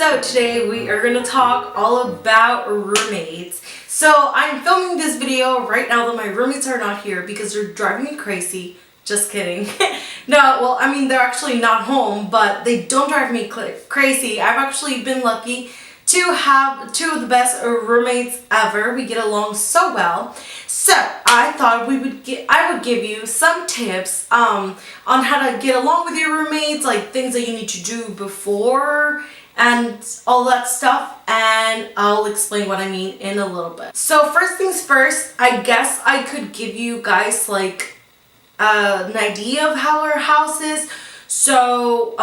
So today we are going to talk all about roommates. So I'm filming this video right now that my roommates are not here because they're driving me crazy. Just kidding. No, well, I mean, they're actually not home, but they don't drive me crazy. I've actually been lucky to have two of the best roommates ever. We get along so well. So I thought I would give you some tips on how to get along with your roommates, like things that you need to do before and all that stuff, and I'll explain what I mean in a little bit. So first things first, I guess I could give you guys like an idea of how our house is. So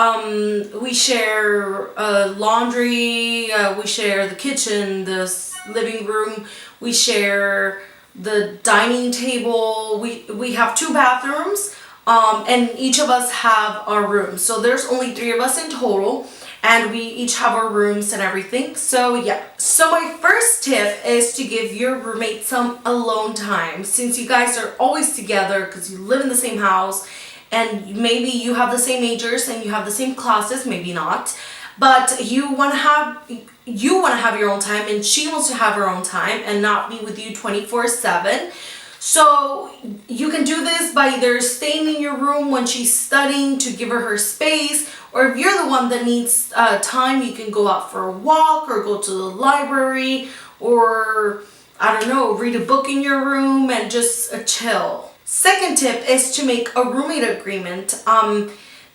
we share laundry, we share the kitchen, the living room, we share the dining table, we have two bathrooms, and each of us have our rooms. So there's only 3 of us in total, and we each have our rooms and everything. So yeah, so my first tip is to give your roommate some alone time, since you guys are always together because you live in the same house and maybe you have the same majors and you have the same classes, maybe not, but you want to have your own time, and she wants to have her own time and not be with you 24/7. So you can do this by either staying in your room when she's studying to give her space, or if you're the one that needs time, you can go out for a walk or go to the library, or I don't know, read a book in your room and just chill. Second tip is to make a roommate agreement.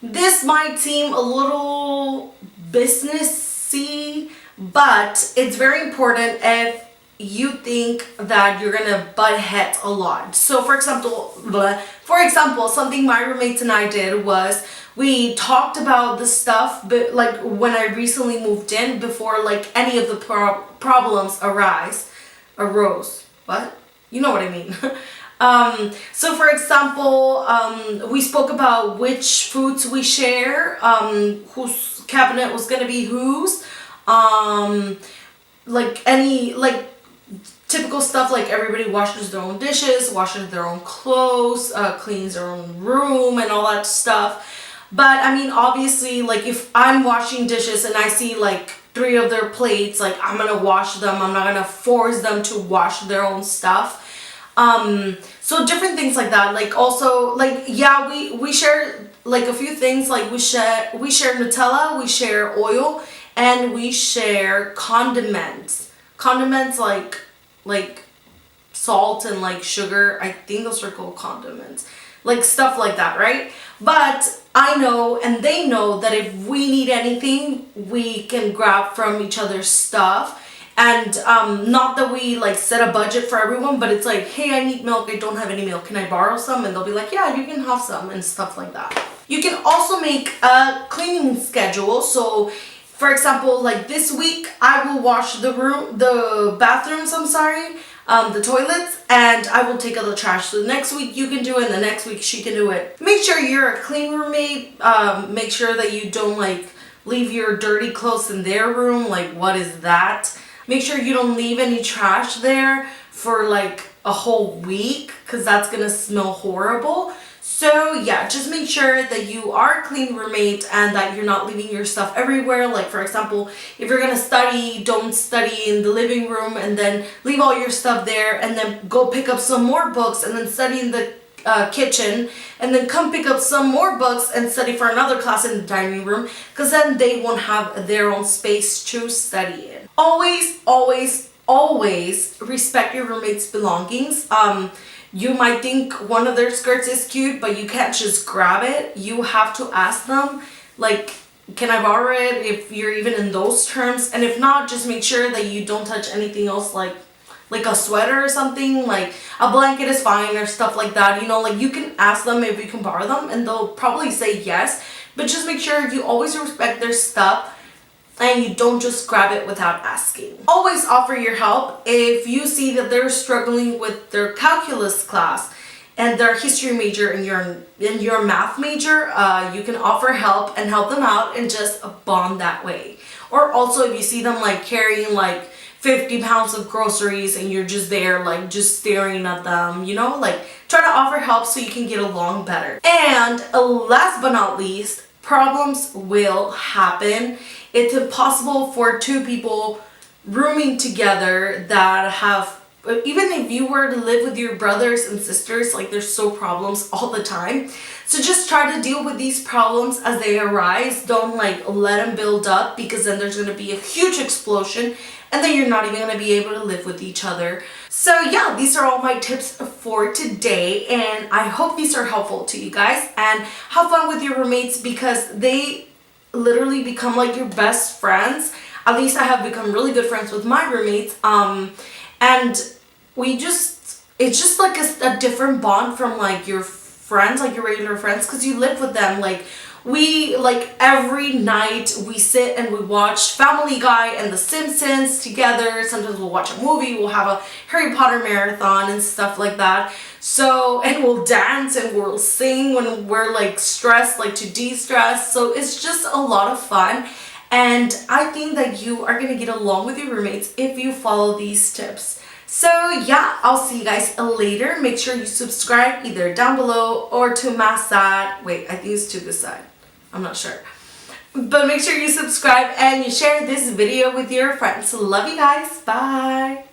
This might seem a little businessy, but it's very important if you think that you're gonna butt heads a lot. So for example, something my roommates and I did was we talked about the stuff, but like when I recently moved in, before like any of the problems arose. What? You know what I mean. So for example, we spoke about which foods we share, whose cabinet was gonna be whose, typical stuff like everybody washes their own dishes, washes their own clothes, cleans their own room and all that stuff. But I mean, obviously, like if I'm washing dishes and I see like 3 of their plates, like I'm gonna wash them. I'm not gonna force them to wash their own stuff. So different things like that. Like also, like yeah, we share like a few things. Like we share Nutella, we share oil, and we share condiments. Condiments like salt and like sugar. I think those are called condiments. Like stuff like that, right? But I know and they know that if we need anything, we can grab from each other's stuff. And not that we like set a budget for everyone, but it's like, hey, I need milk, I don't have any milk, can I borrow some? And they'll be like, yeah, you can have some, and stuff like that. You can also make a cleaning schedule. So for example, like this week I will wash the bathrooms, the toilets, and I will take out the trash. So the next week you can do it, and the next week she can do it. Make sure you're a clean roommate. Make sure that you don't like leave your dirty clothes in their room. Like, what is that? Make sure you don't leave any trash there for like a whole week, because that's gonna smell horrible. So yeah, just make sure that you are a clean roommate and that you're not leaving your stuff everywhere. Like for example, if you're gonna study, don't study in the living room and then leave all your stuff there, and then go pick up some more books and then study in the kitchen, and then come pick up some more books and study for another class in the dining room, because then they won't have their own space to study in. Always, always, always respect your roommate's belongings. You might think one of their skirts is cute, but you can't just grab it. You have to ask them, like, can I borrow it, if you're even in those terms. And if not, just make sure that you don't touch anything else, like a sweater or something, like a blanket is fine, or stuff like that. You know, like you can ask them if you can borrow them, and they'll probably say yes. But just make sure you always respect their stuff and you don't just grab it without asking. Always offer your help. If you see that they're struggling with their calculus class and their history major and your math major, you can offer help and help them out and just bond that way. Or also if you see them like carrying like 50 pounds of groceries and you're just there like just staring at them, you know, like try to offer help so you can get along better. And last but not least, problems will happen. It's impossible for two people rooming together that have, even if you were to live with your brothers and sisters, like there's so problems all the time. So just try to deal with these problems as they arise. Don't like let them build up, because then there's going to be a huge explosion and then you're not even going to be able to live with each other. So yeah, these are all my tips for today, and I hope these are helpful to you guys. And have fun with your roommates, because they literally become like your best friends. At least I have become really good friends with my roommates. And it's just like a different bond from like your friends, like your regular friends, because you live with them. Like we, like every night we sit and we watch Family Guy and The Simpsons together. Sometimes we'll watch a movie, we'll have a Harry Potter marathon and stuff like that. So, and we'll dance and we'll sing when we're like stressed, like to de-stress. So it's just a lot of fun. And I think that you are going to get along with your roommates if you follow these tips. So yeah, I'll see you guys later. Make sure you subscribe either down below or to my side. Wait, I think it's to this side. I'm not sure. But make sure you subscribe and you share this video with your friends. Love you guys. Bye.